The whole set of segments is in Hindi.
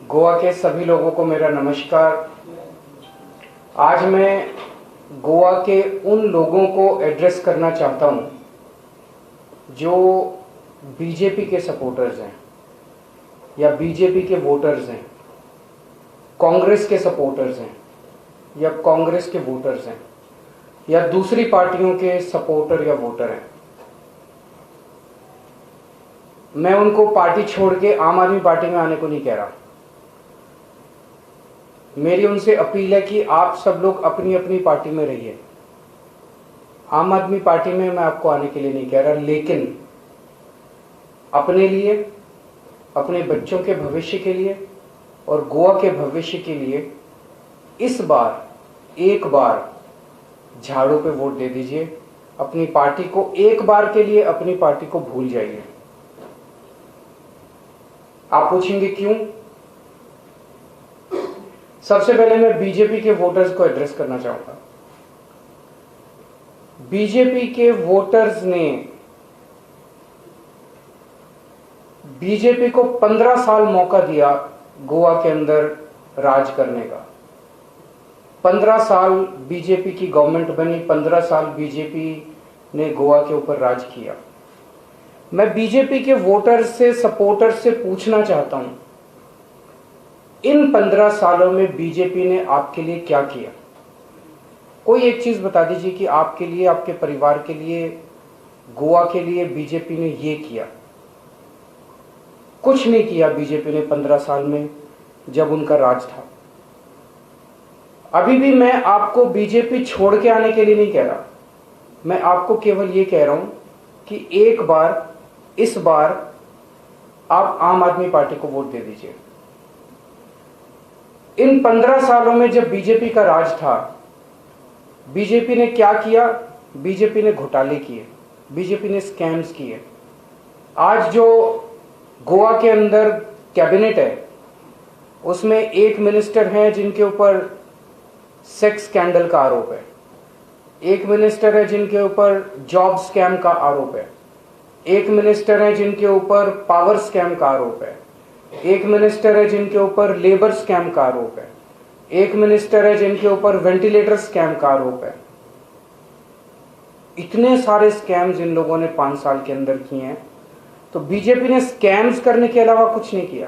गोवा के सभी लोगों को मेरा नमस्कार। आज मैं गोवा के उन लोगों को एड्रेस करना चाहता हूं जो बीजेपी के सपोर्टर्स हैं या बीजेपी के वोटर्स हैं, कांग्रेस के सपोर्टर्स हैं या कांग्रेस के वोटर्स हैं या दूसरी पार्टियों के सपोर्टर या वोटर हैं। मैं उनको पार्टी छोड़ के आम आदमी पार्टी में आने को नहीं कह रहा। मेरी उनसे अपील है कि आप सब लोग अपनी अपनी पार्टी में रहिए। आम आदमी पार्टी में मैं आपको आने के लिए नहीं कह रहा, लेकिन अपने लिए, अपने बच्चों के भविष्य के लिए और गोवा के भविष्य के लिए इस बार एक बार झाड़ू पे वोट दे दीजिए। अपनी पार्टी को एक बार के लिए अपनी पार्टी को भूल जाइए। आप पूछेंगे क्यों? सबसे पहले मैं बीजेपी के वोटर्स को एड्रेस करना चाहूंगा। बीजेपी के वोटर्स ने बीजेपी को 15 साल मौका दिया गोवा के अंदर राज करने का। 15 साल बीजेपी की गवर्नमेंट बनी, 15 साल बीजेपी ने गोवा के ऊपर राज किया। मैं बीजेपी के वोटर्स से, सपोर्टर्स से पूछना चाहता हूं, इन 15 सालों में बीजेपी ने आपके लिए क्या किया? कोई एक चीज बता दीजिए कि आपके लिए, आपके परिवार के लिए, गोवा के लिए बीजेपी ने ये किया। कुछ नहीं किया बीजेपी ने 15 साल में जब उनका राज था। अभी भी मैं आपको बीजेपी छोड़ के आने के लिए नहीं कह रहा। मैं आपको केवल ये कह रहा हूं कि एक बार, इस बार आप आम आदमी पार्टी को वोट दे दीजिए। इन 15 सालों में जब बीजेपी का राज था, बीजेपी ने क्या किया? बीजेपी ने घोटाले किए, बीजेपी ने स्कैम्स किए। आज जो गोवा के अंदर कैबिनेट है, उसमें एक मिनिस्टर हैं जिनके ऊपर सेक्स स्कैंडल का आरोप है, एक मिनिस्टर है जिनके ऊपर जॉब स्कैम का आरोप है, एक मिनिस्टर है जिनके ऊपर पावर स्कैम का आरोप है, एक मिनिस्टर है जिनके ऊपर लेबर स्कैम का आरोप है, एक मिनिस्टर है जिनके ऊपर वेंटिलेटर स्कैम का आरोप है। इतने सारे स्कैम्स इन लोगों ने 5 साल के अंदर किए हैं। तो बीजेपी ने स्कैम्स करने के अलावा कुछ नहीं किया।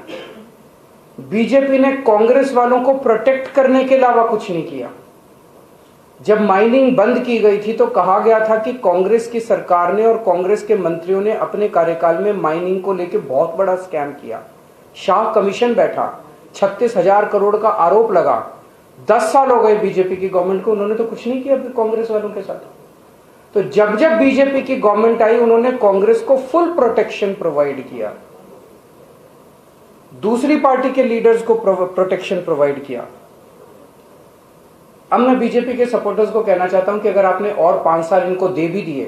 बीजेपी ने कांग्रेस वालों को प्रोटेक्ट करने के अलावा कुछ नहीं किया। जब माइनिंग बंद की गई थी तो कहा गया था कि कांग्रेस की सरकार ने और कांग्रेस के मंत्रियों ने अपने कार्यकाल में माइनिंग को लेकर बहुत बड़ा स्कैम किया। शाह कमीशन बैठा, 36,000 करोड़ का आरोप लगा। 10 साल हो गए बीजेपी की गवर्नमेंट को, उन्होंने तो कुछ नहीं किया कांग्रेस वालों के साथ। तो जब जब बीजेपी की गवर्नमेंट आई, उन्होंने कांग्रेस को फुल प्रोटेक्शन प्रोवाइड किया, दूसरी पार्टी के लीडर्स को प्रोटेक्शन प्रोवाइड किया। अब मैं बीजेपी के सपोर्टर्स को कहना चाहता हूं कि अगर आपने और 5 साल इनको दे भी दिए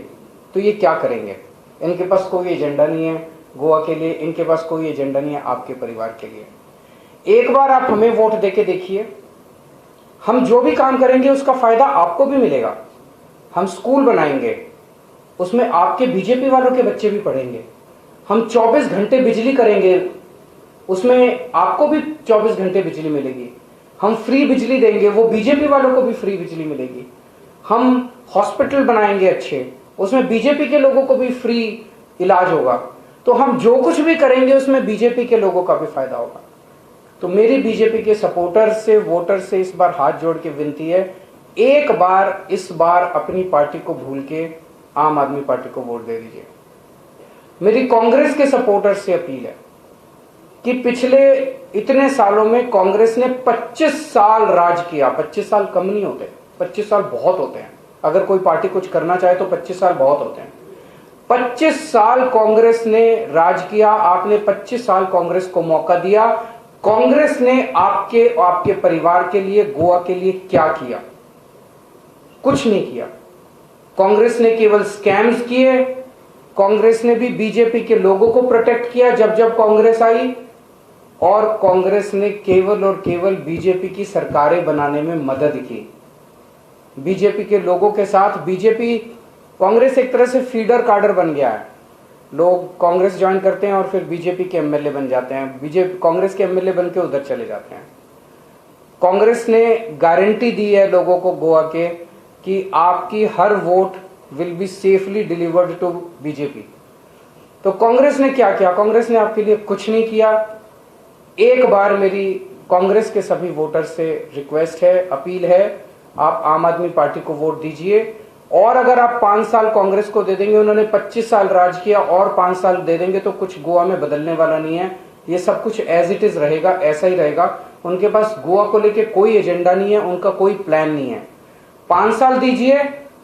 तो ये क्या करेंगे? इनके पास कोई एजेंडा नहीं है गोवा के लिए, इनके पास कोई एजेंडा नहीं है आपके परिवार के लिए। एक बार आप हमें वोट देके देखिए, हम जो भी काम करेंगे उसका फायदा आपको भी मिलेगा। हम स्कूल बनाएंगे, उसमें आपके बीजेपी वालों के बच्चे भी पढ़ेंगे। हम 24 घंटे बिजली करेंगे, उसमें आपको भी 24 घंटे बिजली मिलेगी। हम फ्री बिजली देंगे, वो बीजेपी वालों को भी फ्री बिजली मिलेगी। हम हॉस्पिटल बनाएंगे अच्छे, उसमें बीजेपी के लोगों को भी फ्री इलाज होगा। तो हम जो कुछ भी करेंगे उसमें बीजेपी के लोगों का भी फायदा होगा। तो मेरी बीजेपी के सपोर्टर्स से, वोटर्स से इस बार हाथ जोड़ के विनती है, एक बार, इस बार अपनी पार्टी को भूल के आम आदमी पार्टी को वोट दे दीजिए। मेरी कांग्रेस के सपोर्टर्स से अपील है कि पिछले इतने सालों में कांग्रेस ने 25 साल राज किया। 25 साल कम नहीं होते, 25 साल बहुत होते हैं। अगर कोई पार्टी कुछ करना चाहे तो 25 साल बहुत होते हैं। 25 साल कांग्रेस ने राज किया। आपने 25 साल कांग्रेस को मौका दिया। कांग्रेस ने आपके परिवार के लिए, गोवा के लिए क्या किया? कुछ नहीं किया। कांग्रेस ने केवल स्कैम्स किए। कांग्रेस ने भी बीजेपी के लोगों को प्रोटेक्ट किया जब जब कांग्रेस आई, और कांग्रेस ने केवल और केवल बीजेपी की सरकारें बनाने में मदद की। बीजेपी के लोगों के साथ बीजेपी, कांग्रेस एक तरह से फीडर काडर बन गया है। लोग कांग्रेस ज्वाइन करते हैं और फिर बीजेपी के एमएलए बन जाते हैं, बीजेपी कांग्रेस के एमएलए बन के उधर चले जाते हैं। कांग्रेस ने गारंटी दी है लोगों को गोवा के कि आपकी हर vote will be safely delivered to BJP. तो कांग्रेस ने क्या किया? कांग्रेस ने आपके लिए कुछ नहीं किया। एक बार मेरी कांग्रेस के सभी वोटर्स से रिक्वेस्ट है, अपील है, आप आम आदमी पार्टी को वोट दीजिए। और अगर आप 5 साल कांग्रेस को दे देंगे, उन्होंने 25 साल राज किया, और 5 साल दे देंगे तो कुछ गोवा में बदलने वाला नहीं है। ये सब कुछ एज इट इज रहेगा, ऐसा ही रहेगा। उनके पास गोवा को लेके कोई एजेंडा नहीं है, उनका कोई प्लान नहीं है। 5 साल दीजिए,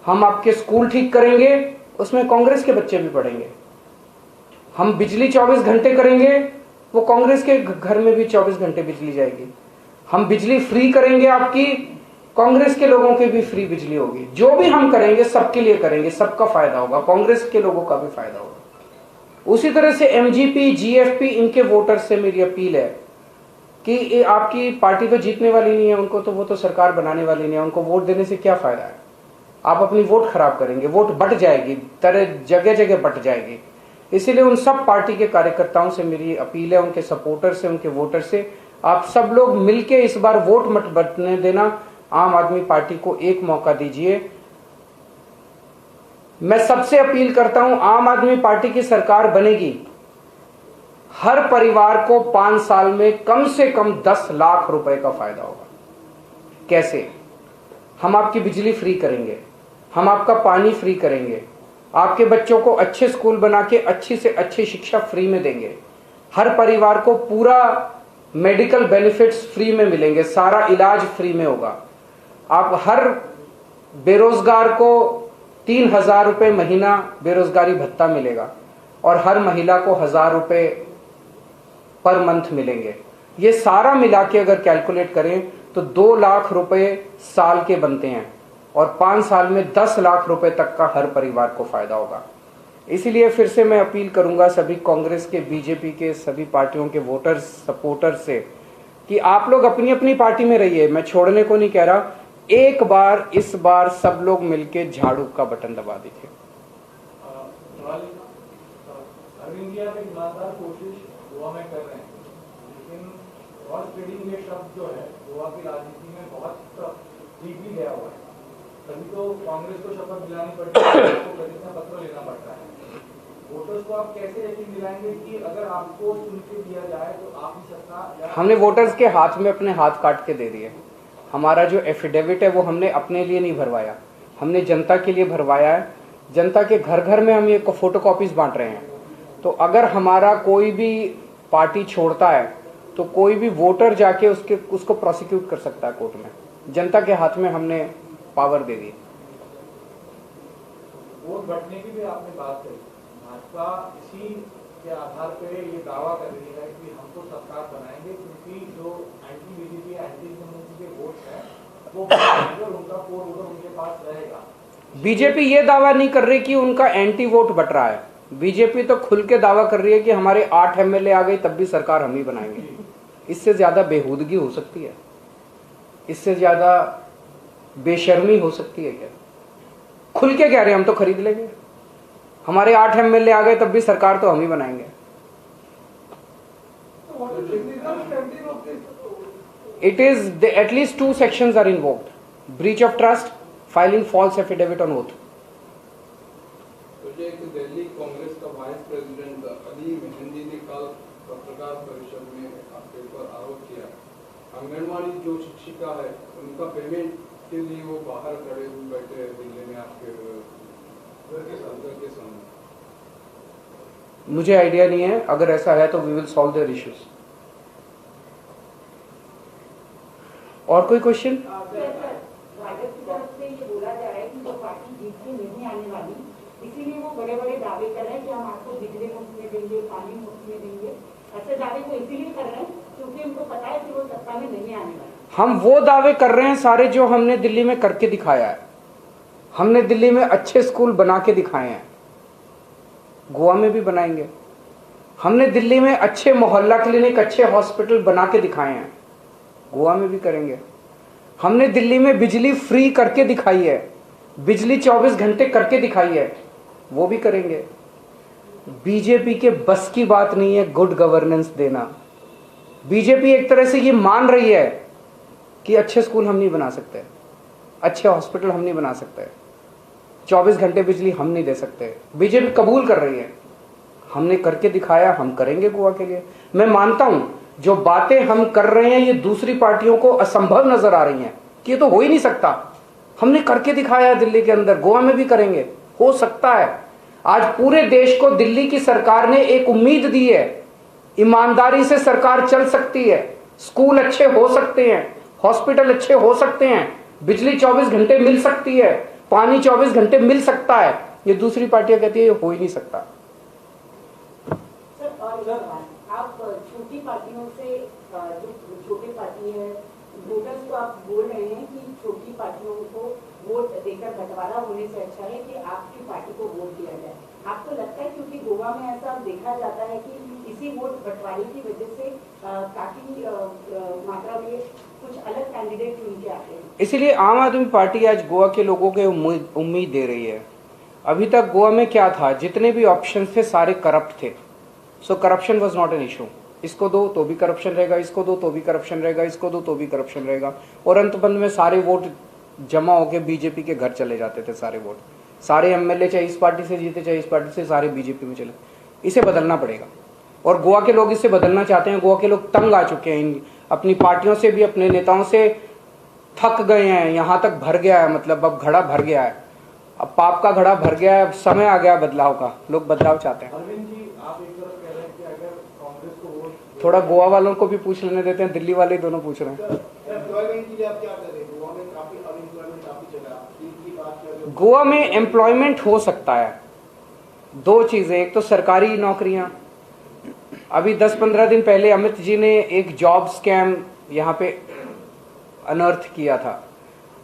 हम आपके स्कूल ठीक करेंगे, उसमें कांग्रेस के बच्चे भी पढ़ेंगे। हम बिजली 24 घंटे करेंगे, वो कांग्रेस के घर में भी 24 घंटे बिजली जाएगी। हम बिजली फ्री करेंगे आपकी, कांग्रेस के लोगों की भी फ्री बिजली होगी। जो भी हम करेंगे सबके लिए करेंगे, सबका फायदा होगा, कांग्रेस के लोगों का भी फायदा होगा। उसी तरह से एमजीपी, जीएफपी, इनके वोटर्स से मेरी अपील है कि आपकी पार्टी तो जीतने वाली नहीं है, उनको तो वो तो सरकार बनाने वाली नहीं है, उनको वोट देने से क्या फायदा है? आप अपनी वोट खराब करेंगे, वोट बट जाएगी, तरह जगह जगह बट जाएगी। इसीलिए उन सब पार्टी के कार्यकर्ताओं से मेरी अपील है, उनके सपोर्टर से, उनके वोटर से, आप सब लोग मिलके इस बार वोट मत बटने देना, आम आदमी पार्टी को एक मौका दीजिए। मैं सबसे अपील करता हूं, आम आदमी पार्टी की सरकार बनेगी, हर परिवार को 5 साल में कम से कम 10 लाख रुपए का फायदा होगा। कैसे? हम आपकी बिजली फ्री करेंगे, हम आपका पानी फ्री करेंगे, आपके बच्चों को अच्छे स्कूल बना के अच्छी से अच्छी शिक्षा फ्री में देंगे, हर परिवार को पूरा मेडिकल बेनिफिट्स फ्री में मिलेंगे, सारा इलाज फ्री में होगा। आप हर बेरोजगार को 3,000 रुपये महीना बेरोजगारी भत्ता मिलेगा और हर महिला को 1,000 रुपये पर मंथ मिलेंगे। ये सारा मिला के अगर कैलकुलेट करें तो 2 लाख रुपए साल के बनते हैं और 5 साल में 10 लाख रुपए तक का हर परिवार को फायदा होगा। इसीलिए फिर से मैं अपील करूंगा सभी कांग्रेस के, बीजेपी के, सभी पार्टियों के वोटर्स, सपोर्टर्स से कि आप लोग अपनी अपनी पार्टी में रहिए, मैं छोड़ने को नहीं कह रहा। एक बार, इस बार सब लोग मिलके झाड़ू का बटन दबा दीजिए। अरविंद जी, आप एक ईमानदार कोशिश गोवा में कर रहे हैं, लेकिन हॉर्स ट्रेडिंग ये शब्द जो है गोवा की राजनीति में बहुत डीपली गया हुआ है। तभी तो कांग्रेस को शपथ दिलानी पड़ती है, आपको प्रतिज्ञा पत्र लेना पड़ता है। वोटर्स को आप कैसे यकीन दिलाएंगे कि अगर आपको चुन के दिया जाए तो आप ही सत्ता? हमने वोटर्स के हाथ में अपने हाथ काट के दे दिए। हमारा जो एफिडेविट है वो हमने अपने लिए नहीं भरवाया, हमने जनता के लिए भरवाया है। जनता के घर घर में हम ये फोटो कॉपीज बांट रहे हैं। तो अगर हमारा कोई भी पार्टी छोड़ता है तो कोई भी वोटर जाके उसको प्रोसिक्यूट कर सकता है कोर्ट में। जनता के हाथ में हमने पावर दे दी। वोट बंटने की भी आपने बात करी, भाजपा इसी के आधार पे ये दावा कर रही है कि हम तो सरकार बनाएंगे, क्योंकि जो एंटी बीजेपी, एंटी कम्युनिटी के वोट है वो उनका वोट उनके पास रहेगा। बीजेपी ये दावा नहीं कर रही कि उनका एंटी वोट बट रहा है। बीजेपी तो खुल के दावा कर रही है कि हमारे 8 एमएलए आ गए तब भी सरकार हम ही बनाएंगे। इससे ज्यादा बेहूदगी हो सकती है? इससे ज्यादा बेशर्मी हो सकती है क्या? खुल के कह रहे हैं हम तो खरीद लेंगे, हमारे 8 एमएलए आ गए तब भी सरकार तो हम ही बनाएंगे। It is at least 2 sections are invoked: breach of trust, filing false affidavit on oath. Delhi Congress का वाइस प्रेसिडेंट अली मेहंदी ने कल पत्रकार परिषद में आपके ऊपर आरोप किया, आंगनवाड़ी जो शिक्षिका है उनका पेमेंट के लिए वो बाहर खड़े हुए बैठे हैं दिल्ली में आपके घर के सामने। मुझे आइडिया नहीं है, अगर ऐसा है तो we will solve their issues. और कोई क्वेश्चन? भाजपा की तरफ से ये बोला जा रहा है कि वो पार्टी जीत के नहीं आने वाली, इसीलिए वो बड़े बड़े दावे कर रहे हैं कि हम आपको बिजली मुफ्त में देंगे, पानी मुफ्त में देंगे। ऐसे दावे को इसीलिए कर रहे हैं क्योंकि उनको पता है कि वो सत्ता में नहीं आने वाले। हम वो दावे कर रहे हैं सारे जो हमने दिल्ली में करके दिखाया है। हमने दिल्ली में अच्छे स्कूल बना के दिखाए हैं, गोवा में भी बनाएंगे। हमने दिल्ली में अच्छे मोहल्ला क्लिनिक, अच्छे हॉस्पिटल बना के दिखाए हैं, गोवा में भी करेंगे। हमने दिल्ली में बिजली फ्री करके दिखाई है, बिजली 24 घंटे करके दिखाई है, वो भी करेंगे। बीजेपी के बस की बात नहीं है गुड गवर्नेंस देना। बीजेपी एक तरह से ये मान रही है कि अच्छे स्कूल हम नहीं बना सकते, अच्छे हॉस्पिटल हम नहीं बना सकते, 24 घंटे बिजली हम नहीं दे सकते। बीजेपी कबूल कर रही है, हमने करके दिखाया, हम करेंगे गोवा के लिए। मैं मानता हूं जो बातें हम कर रहे हैं ये दूसरी पार्टियों को असंभव नजर आ रही हैं कि ये तो हो ही नहीं सकता, हमने करके दिखाया दिल्ली के अंदर, गोवा में भी करेंगे, हो सकता है। आज पूरे देश को दिल्ली की सरकार ने एक उम्मीद दी है, ईमानदारी से सरकार चल सकती है, स्कूल अच्छे हो सकते हैं, हॉस्पिटल अच्छे हो सकते हैं, बिजली 24 घंटे मिल सकती है, पानी 24 घंटे मिल सकता है। ये दूसरी पार्टियां कहती है ये हो ही नहीं सकता। सर और आप छोटी पार्टियों से जो छोटी पार्टी है वोटर्स को आप बोल रहे हैं कि छोटी पार्टियों को वोट देकर बंटवारा होने से अच्छा है कि आपकी पार्टी को वोट दिया जाए। आपको लगता है क्योंकि गोवा में ऐसा देखा जाता है कि इसी वोट बंटवारे की वजह से काफी मात्रा में कुछ अलग कैंडिडेट चुन के आते हैं, इसीलिए आम आदमी पार्टी आज गोवा के लोगों के उम्मीद दे रही है। अभी तक गोवा में क्या था, जितने भी ऑप्शन थे सारे करप्ट थे। So corruption was not an issue. इसको दो तो भी करप्शन रहेगा, इसको दो तो भी करप्शन रहेगा, इसको दो तो भी करप्शन रहेगा, और अंतबंध में सारे वोट जमा होकर बीजेपी के घर चले जाते थे। सारे वोट, सारे एमएलए चाहे इस पार्टी से जीते चाहे इस पार्टी से, सारे बीजेपी में चले। इसे बदलना पड़ेगा और गोवा के लोग इसे बदलना चाहते हैं। गोवा के लोग तंग आ चुके हैं, इन अपनी पार्टियों से भी, अपने नेताओं से थक गए हैं। यहां तक भर गया है, मतलब अब घड़ा भर गया है, अब पाप का घड़ा भर गया है, अब समय आ गया बदलाव का। लोग बदलाव चाहते हैं। अरविंद जी, आप एक तरफ कह रहे हैं कि अगर कांग्रेस को वोट, थोड़ा गोवा वालों को भी पूछ लेने देते हैं, दिल्ली वाले दोनों पूछ रहे हैं। एम्प्लॉयमेंट के लिए आप क्या कर रहे हैं? गोवा में काफी अनएम्प्लॉयमेंट काफी चला, की बात कर रहे हो। गोवा में एम्प्लॉयमेंट हो सकता है, दो चीजें, एक तो सरकारी नौकरियां। अभी 10-15 दिन पहले अमित जी ने एक जॉब स्कैम यहाँ पे अनर्थ किया था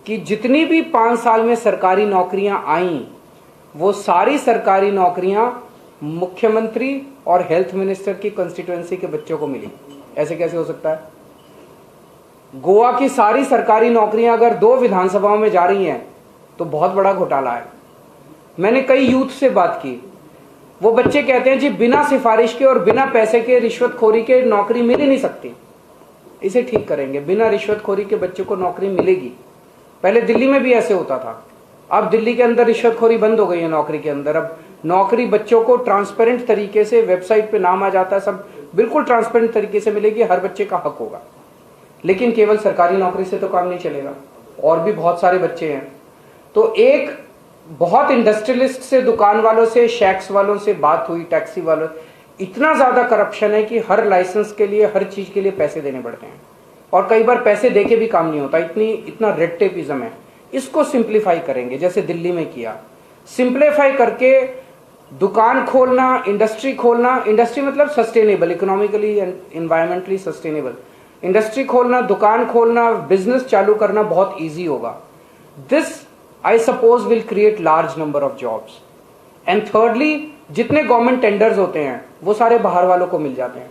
कि जितनी भी 5 साल में सरकारी नौकरियां आई वो सारी सरकारी नौकरियां मुख्यमंत्री और हेल्थ मिनिस्टर की कंस्टिट्यूएंसी के बच्चों को मिली। ऐसे कैसे हो सकता है? गोवा की सारी सरकारी नौकरियां अगर 2 विधानसभाओं में जा रही हैं तो बहुत बड़ा घोटाला है। मैंने कई यूथ से बात की, वो बच्चे कहते हैं जी बिना सिफारिश के और बिना पैसे के, रिश्वतखोरी के नौकरी मिल ही नहीं सकती। इसे ठीक करेंगे, बिना रिश्वतखोरी के बच्चों को नौकरी मिलेगी। पहले दिल्ली में भी ऐसे होता था, अब दिल्ली के अंदर रिश्वतखोरी बंद हो गई है नौकरी के अंदर। अब नौकरी बच्चों को ट्रांसपेरेंट तरीके से, वेबसाइट पे नाम आ जाता है, सब बिल्कुल ट्रांसपेरेंट तरीके से मिलेगी, हर बच्चे का हक होगा। लेकिन केवल सरकारी नौकरी से तो काम नहीं चलेगा, और भी बहुत सारे बच्चे हैं। तो एक बहुत इंडस्ट्रियलिस्ट से, दुकान वालों से, शैक्स वालों से बात हुई, टैक्सी वालों, इतना ज्यादा करप्शन है कि हर लाइसेंस के लिए, हर चीज के लिए पैसे देने पड़ते हैं, और कई बार पैसे देके भी काम नहीं होता। इतना रेड टेपिज्म है। इसको सिंप्लीफाई करेंगे, जैसे दिल्ली में किया। सिंप्लीफाई करके दुकान खोलना, इंडस्ट्री खोलना, इंडस्ट्री मतलब sustainable, economically and environmentally sustainable industry खोलना, दुकान खोलना, बिजनेस चालू करना बहुत ईजी होगा। This I suppose will create large number of jobs. And thirdly, जितने गवर्नमेंट टेंडर्स होते हैं वो सारे बाहर वालों को मिल जाते हैं।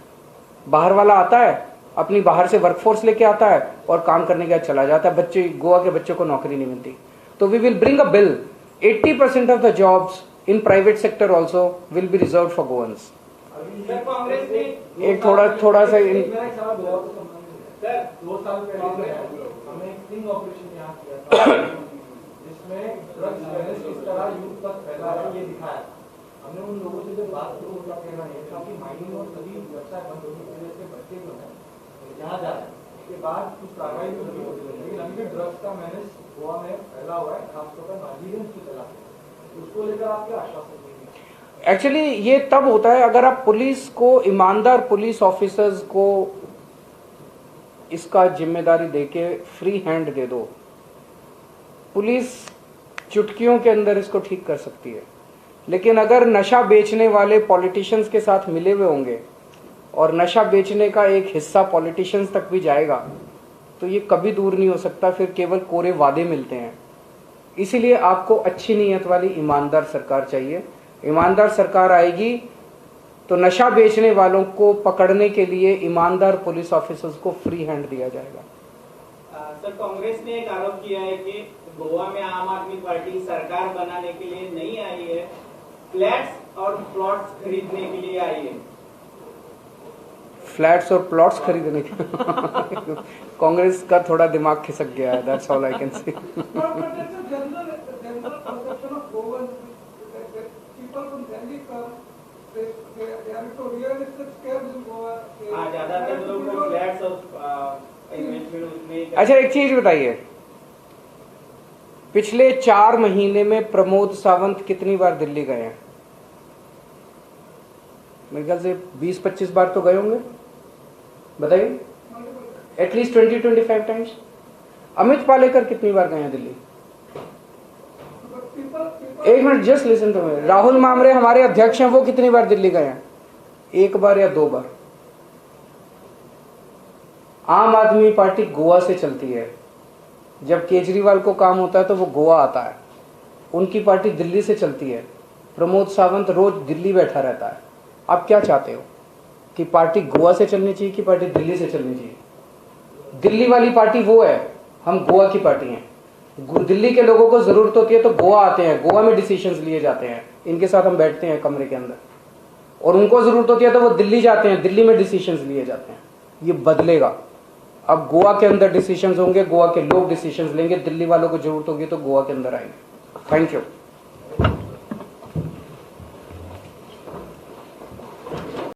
बाहर वाला आता है, अपनी बाहर से वर्कफोर्स लेके आता है और काम करने के बाद चला जाता है। बच्चे, गोवा के बच्चों को नौकरी नहीं मिलती। तो we will bring a bill, 80% of the jobs in private sector also will be reserve for Goans. Congress ने एक थोड़ा सा मेरा एक सवाल गोवा को संबंधित है। 2 साल पहले हमने एक स्टिंग ऑपरेशन यहाँ किया था, जिसमें ड्रग्स बैलेंस किस तरह यूथ तक फैला है ये दिखाया। हमने उन लोगों से जब बात की, उनका कहना है कि माइनिंग और सभी व्यवसाय बंद होने की वजह से बच्चे जो है यहाँ जा रहे हैं। उसके बाद कुछ कार्रवाई भी होती है, लेकिन अभी भी ड्रग्स का मैनेज गोवा में फैला हुआ है, खासतौर पर नाजीगंज के चला। उसको लेकर आप क्या आश्वासन देंगे? एक्चुअली ये तब होता है अगर आप पुलिस को, ईमानदार पुलिस ऑफिसर्स को इसका जिम्मेदारी देके फ्री हैंड दे दो। पुलिस चुटकियों के अंदर इसको ठीक कर सकती है। लेकिन अगर नशा बेचने वाले पॉलिटिशियंस के साथ मिले हुए होंगे और नशा बेचने का एक हिस्सा पॉलिटिशियंस तक भी जाएगा तो ये कभी दूर नहीं हो सकता, फिर केवल कोरे वादे मिलते हैं। इसीलिए आपको अच्छी नीयत वाली ईमानदार सरकार चाहिए। ईमानदार सरकार आएगी तो नशा बेचने वालों को पकड़ने के लिए ईमानदार पुलिस ऑफिसर्स को फ्री हैंड दिया जाएगा। सर, कांग्रेस ने एक आरोप किया है कि गोवा में आम आदमी पार्टी सरकार बनाने के लिए नहीं आई है, फ्लैट्स और प्लॉट्स खरीदने के लिए आई है। फ्लैट्स और प्लॉट्स खरीदने के कांग्रेस का थोड़ा दिमाग खिसक गया है, that's all I can say. हाँ, ज्यादातर लोग को फ्लैट्स और इन्वेस्टमेंट उसमें। अच्छा एक चीज बताइए, पिछले 4 महीने में प्रमोद सावंत कितनी बार दिल्ली गए हैं? मेरे ख्याल से 20-25 बार तो गए होंगे, बताइए, एटलीस्ट 20-25 टाइम्स। अमित पालेकर कितनी बार गए हैं दिल्ली? एक minute, just listen to me. Rahul Mamre हमारे अध्यक्ष हैं, वो कितनी बार दिल्ली गए हैं? 1 बार या 2 बार। आम आदमी पार्टी गोवा से चलती है, जब केजरीवाल को काम होता है तो वो गोवा आता है। उनकी पार्टी दिल्ली से चलती है, प्रमोद सावंत रोज दिल्ली बैठा रहता है। आप क्या चाहते हो कि पार्टी गोवा से चलनी चाहिए कि पार्टी दिल्ली से चलनी चाहिए? दिल्ली वाली पार्टी वो है, हम गोवा की पार्टी हैं। दिल्ली के लोगों को जरूरत होती है तो गोवा आते हैं, गोवा में डिसीजंस लिए जाते हैं, इनके साथ हम बैठते हैं कमरे के अंदर। और उनको जरूरत होती है तो वो दिल्ली जाते हैं, दिल्ली में डिसीजंस लिए जाते हैं। ये बदलेगा। अब गोवा के अंदर डिसीजंस होंगे, गोवा के लोग डिसीजंस लेंगे, दिल्ली वालों को जरूरत होगी तो गोवा के अंदर आएंगे। Thank you.